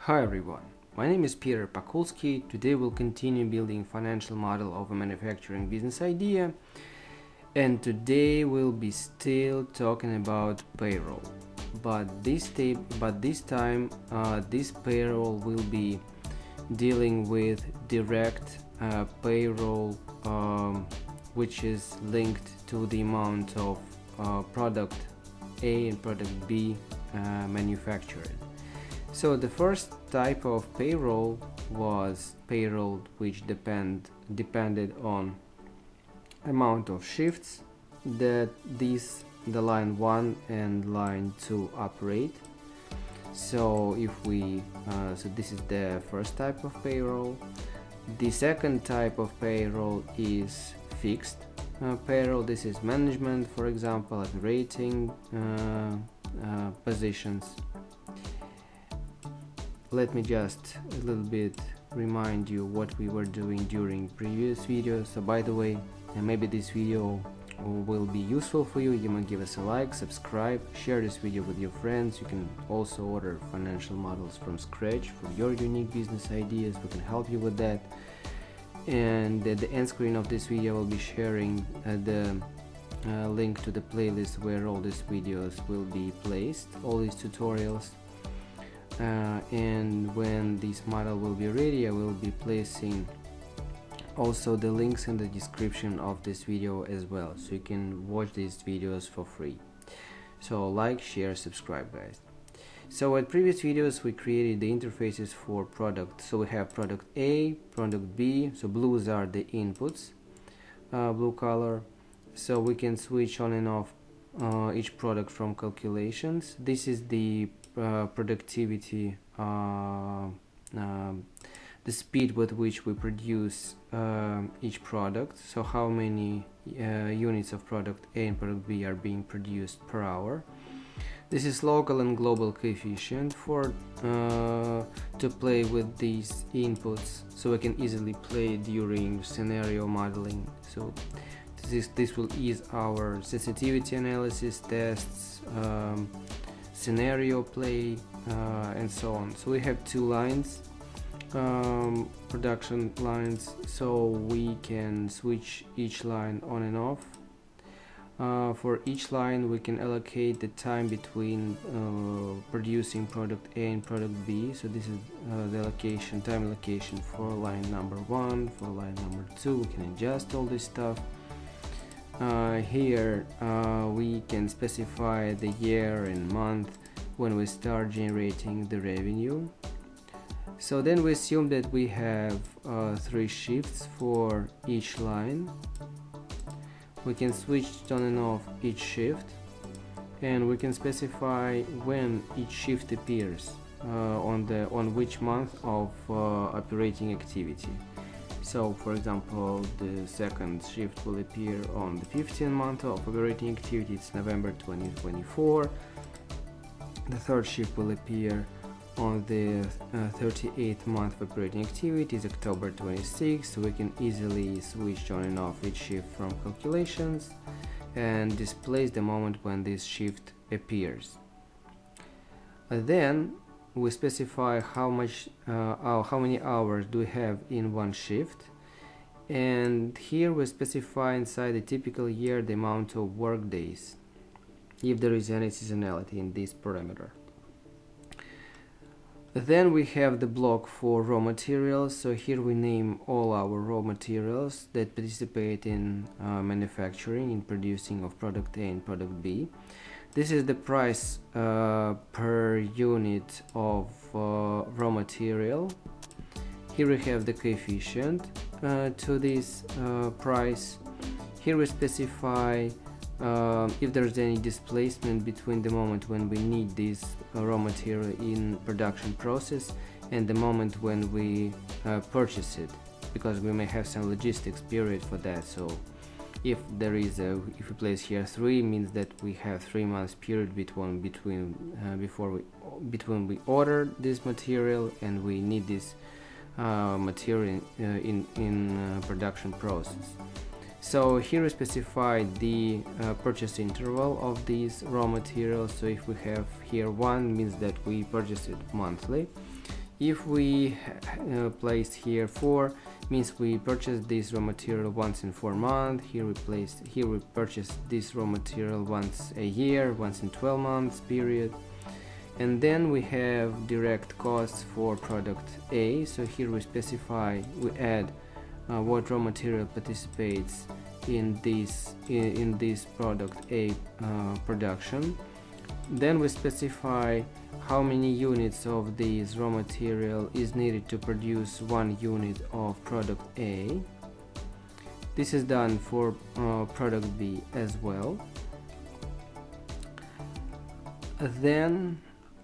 Hi everyone, my name is Piterpakulski. Today we'll continue building financial model of a manufacturing business idea, and today we'll be still talking about payroll. But this time this payroll will be dealing with direct payroll, which is linked to the amount of product A and product B manufactured. So the first type of payroll was payroll which depended on amount of shifts that the line 1 and line 2 operate. So this is the first type of payroll. The second type of payroll is fixed payroll. This is management, for example, at rating positions. Let me just a little bit remind you what we were doing during previous videos. So by the way, maybe this video will be useful for you. You might give us a like, subscribe, share this video with your friends. You can also order financial models from scratch for your unique business ideas. We can help you with that. And at the end screen of this video, I will be sharing the link to the playlist where all these videos will be placed, all these tutorials. And when this model will be ready, I will be placing also the links in the description of this video as well, so you can watch these videos for free. So like, share, subscribe, guys. So at previous videos we created the interfaces for product. So we have product A, product B, so blues are the inputs, blue color, so we can switch on and off each product from calculations. This is the productivity, the speed with which we produce each product, so how many units of product A and product B are being produced per hour. This is local and global coefficient for to play with these inputs, so we can easily play during scenario modeling. So this will ease our sensitivity analysis tests, scenario play, and so on. So we have two lines, production lines, so we can switch each line on and off. For each line we can allocate the time between producing product A and product B. So this is the time allocation for line number 1, for line number 2. We can adjust all this stuff. Here we can specify the year and month when we start generating the revenue. So then we assume that we have 3 shifts for each line. We can switch on and off each shift, and we can specify when each shift appears on which month of operating activity. So for example, the second shift will appear on the 15th month of operating activity, it's November 2024. The third shift will appear on the 38th month of operating activity, is October 26th. So we can easily switch on and off each shift from calculations and displays the moment when this shift appears. Then we specify how many hours do we have in one shift, and here we specify inside the typical year the amount of work days, if there is any seasonality in this parameter. Then we have the block for raw materials. So here we name all our raw materials that participate in manufacturing, in producing of product A and product B. This is the price per unit of raw material. Here we have the coefficient to this price. Here we specify if there's any displacement between the moment when we need this raw material in production process and the moment when we purchase it, because we may have some logistics period for that. So if we place here 3, means that we have 3 months period between we order this material and we need this material in production process. So here we specify the purchase interval of these raw materials. So if we have here 1, means that we purchase it monthly. If we placed here 4, means we purchased this raw material once in 4 months. Here we purchased this raw material once a year, once in 12 months period. And then we have direct costs for product A. So here we add what raw material participates in this product A production. Then we specify how many units of this raw material is needed to produce 1 unit of product A. This is done for product B as well. Then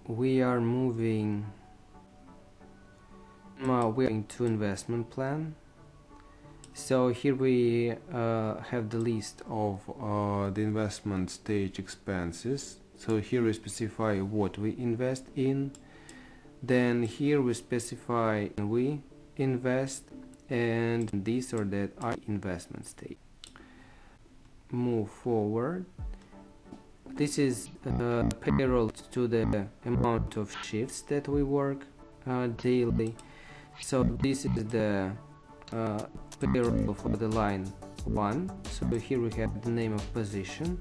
we are moving to investment plan. So here we have the list of the investment stage expenses. So here we specify what we invest in. Then here we specify we invest, and this or that are investment stage. Move forward. This is payroll to the amount of shifts that we work daily. So this is the payroll for the line 1. So here we have the name of position.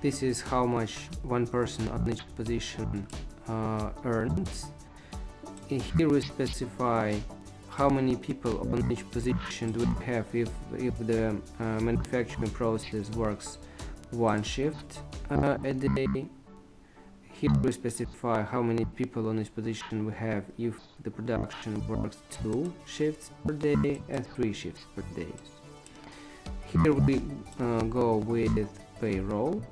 This is how much one person on each position earns. Here we specify how many people on each position do we have if the manufacturing process works 1 shift a day. Here we specify how many people on each position we have if the production works 2 shifts per day and 3 shifts per day. Here we go with payroll.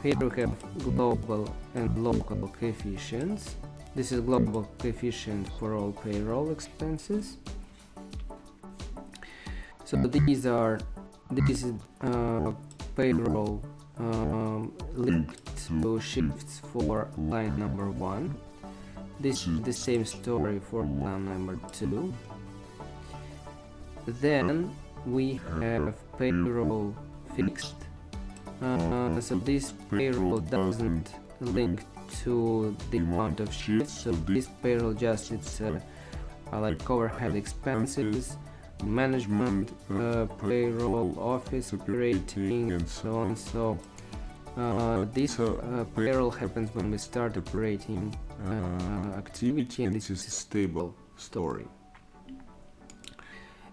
Here we have global and local coefficients. This is global coefficient for all payroll expenses. So this is payroll linked to shifts for line number 1. This is the same story for line number 2. Then we have payroll fixed. So this payroll doesn't link to the amount of shifts. So this payroll just like overhead expenses, management, payroll, office operating, and so on. So this payroll happens when we start operating activity, and this is a stable story.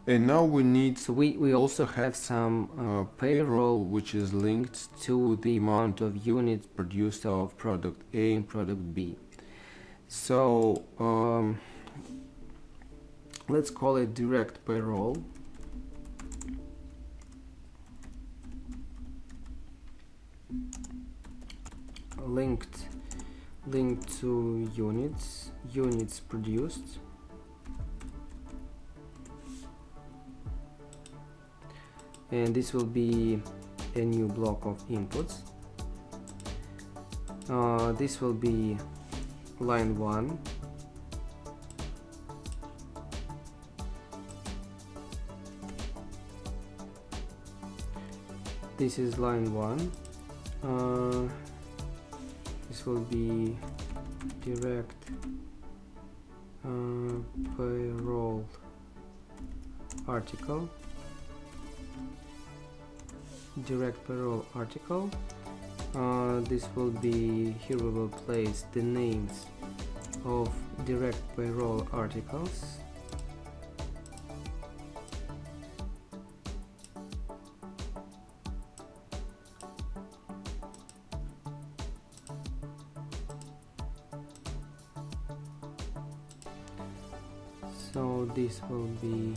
And now we also have some payroll which is linked to the amount of units produced of product A and product B. So let's call it direct payroll. Linked to units produced. And this will be a new block of inputs. This will be line 1. This is line 1. This will be direct payroll article. Direct payroll article. This will be, here we will place the names of direct payroll articles. So this will be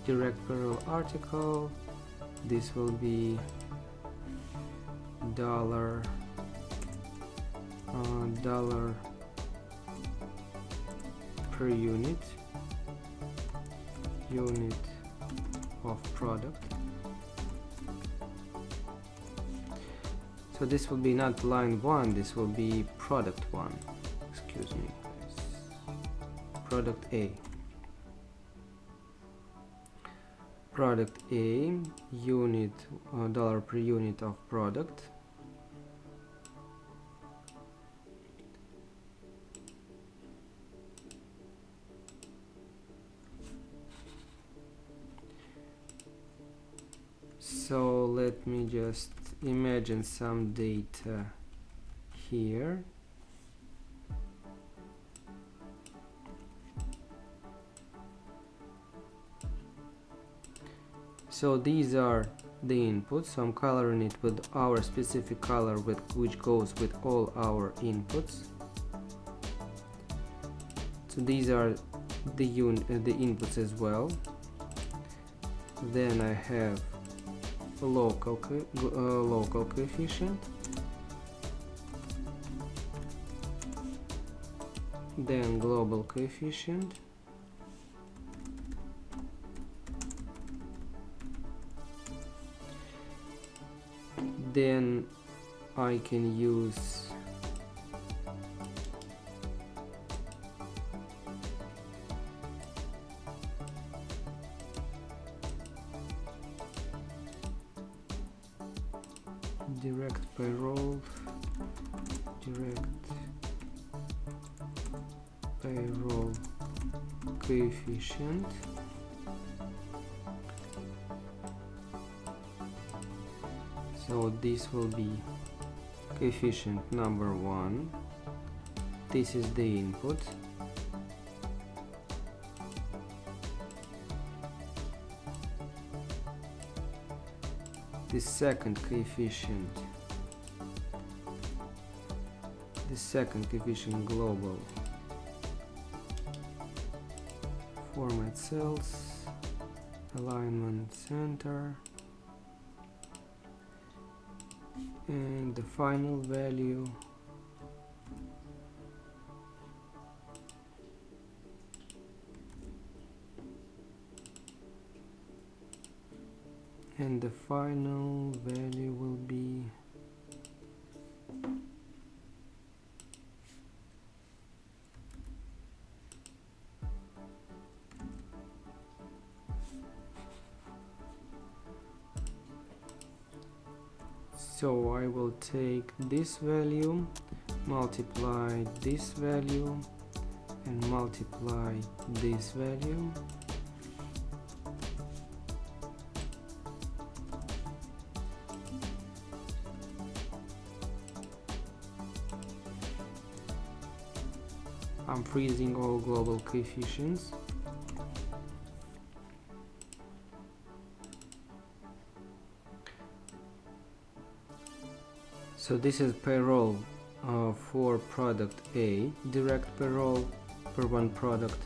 direct payroll article. This will be dollar per unit of product. So this will be not line 1, this will be product 1, excuse me, product A. Product A, unit, dollar per unit of product. So let me just imagine some data here. So these are the inputs, so I'm coloring it with our specific color which goes with all our inputs. So these are the inputs as well. Then I have a local coefficient, then global coefficient, then I can use direct payroll coefficient. So this will be coefficient number 1. This is the input. The second coefficient global. Format cells, alignment center, and the final value will be so I will take this value, multiply this value, and multiply this value. I'm freezing all global coefficients. So this is payroll for product A, direct payroll per one product.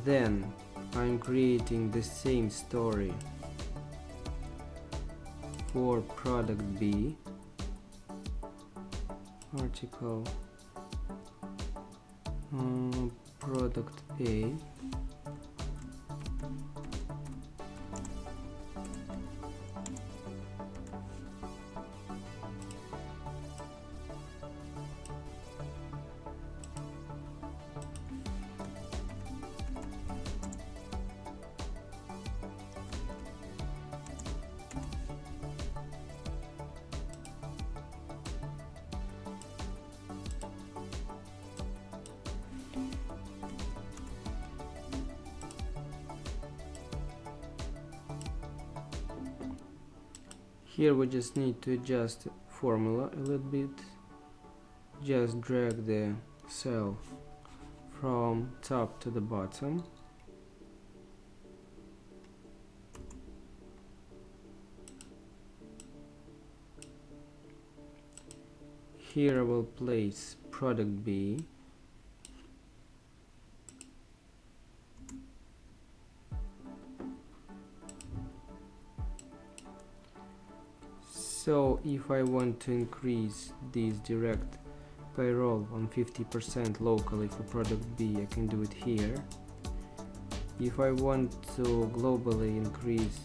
Then I'm creating the same story for product B, article product A, here we just need to adjust the formula a little bit. Just drag the cell from top to the bottom. Here I will place product B. So if I want to increase this direct payroll on 50% locally for product B, I can do it here. If I want to globally increase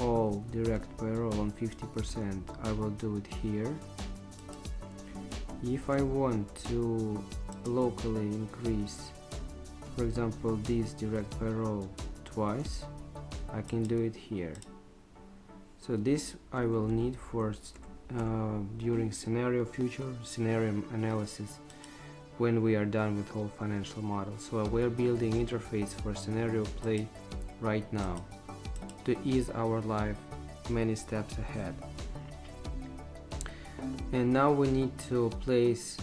all direct payroll on 50%, I will do it here. If I want to locally increase, for example, this direct payroll twice, I can do it here. So this I will need for during future scenario analysis when we are done with whole financial model. So we're building interface for scenario play right now. to ease our life many steps ahead. And now we need to place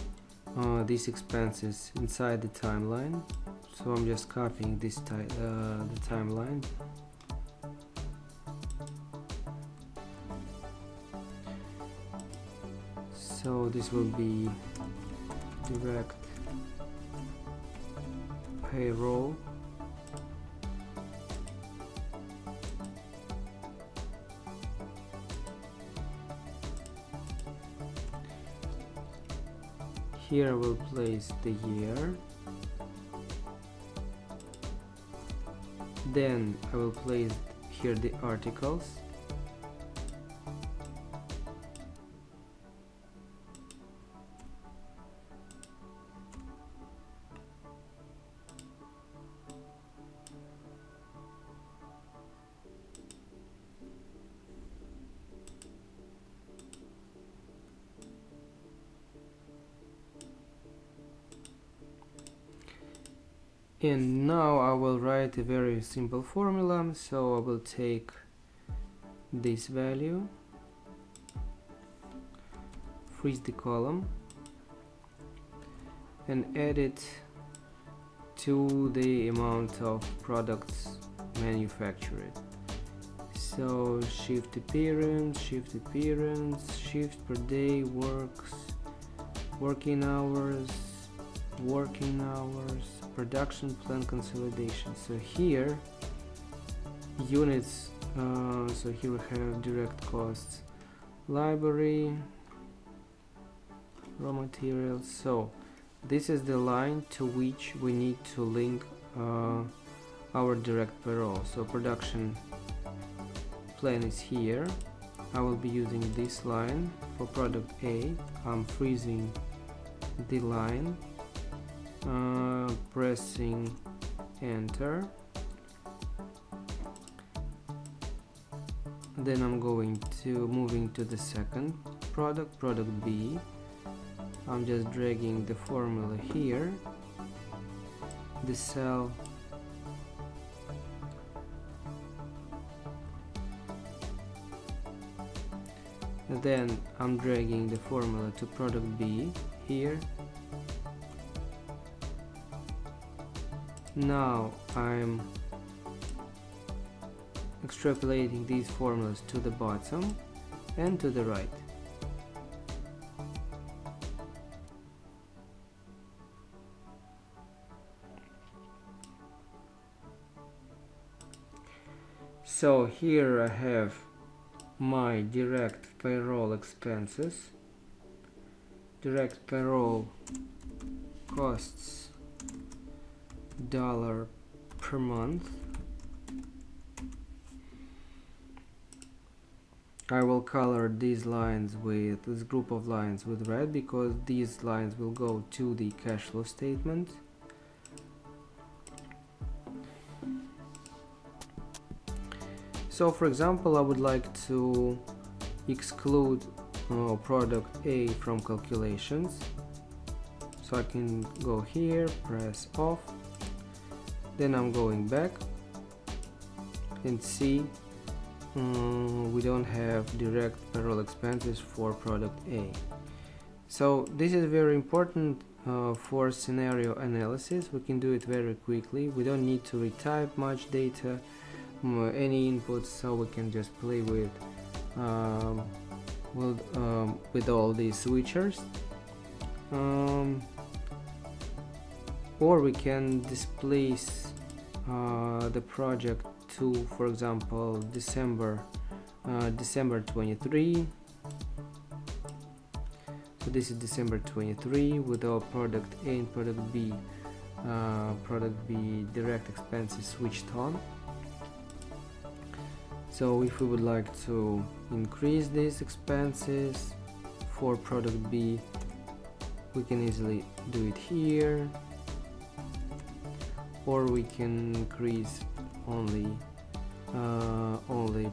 these expenses inside the timeline. So I'm just copying this the timeline. So this will be direct payroll. Here I will place the year. Then I will place here the articles. And now I will write a very simple formula. So I will take this value, freeze the column, and add it to the amount of products manufactured. So shift appearance, shift per day, working hours, production plan consolidation. So here units, so here we have direct costs, library, raw materials. So this is the line to which we need to link our direct payroll. So production plan is here. I will be using this line for product A. I'm freezing the line, pressing enter. Then I'm moving to the second product B. I'm just dragging the formula here, the cell, and then I'm dragging the formula to product B here. Now I'm extrapolating these formulas to the bottom and to the right. So here I have my direct payroll expenses, direct payroll costs $1 per month. I will color these lines with this group of lines with red because these lines will go to the cash flow statement. So for example, I would like to exclude product A from calculations. So I can go here, press off, then I'm going back and see we don't have direct payroll expenses for product A. So this is very important for scenario analysis. We can do it very quickly. We don't need to retype much data, any inputs, so we can just play with all these switchers, or we can displace the project to, for example, December 23. So this is December 23 with our product A and product B direct expenses switched on. So if we would like to increase these expenses for product B, we can easily do it here, or we can increase only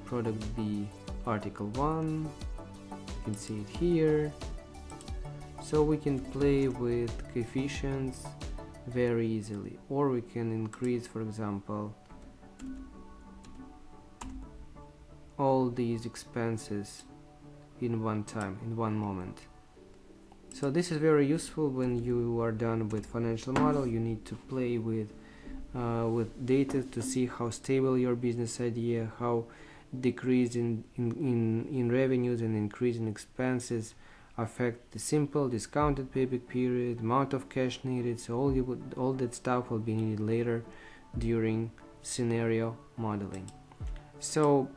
product B article 1. You can see it here. So we can play with coefficients very easily, or we can increase, for example, all these expenses in one time, in one moment. So this is very useful when you are done with financial model. You need to play with data to see how stable your business idea, how decrease in revenues and increase in expenses affect the simple discounted payback period, amount of cash needed. So all that stuff will be needed later during scenario modeling. So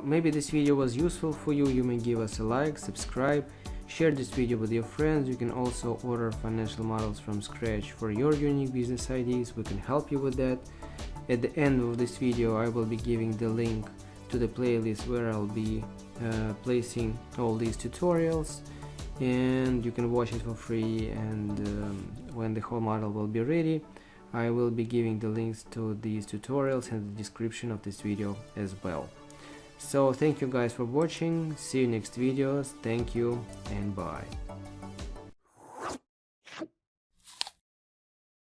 maybe this video was useful for you. You may give us a like, subscribe, share this video with your friends. You can also order financial models from scratch for your unique business ideas. We can help you with that. At the end of this video I will be giving the link to the playlist where I'll be placing all these tutorials, and you can watch it for free. And when the whole model will be ready, I will be giving the links to these tutorials in the description of this video as well. So thank you guys for watching. See you next videos. Thank you and bye.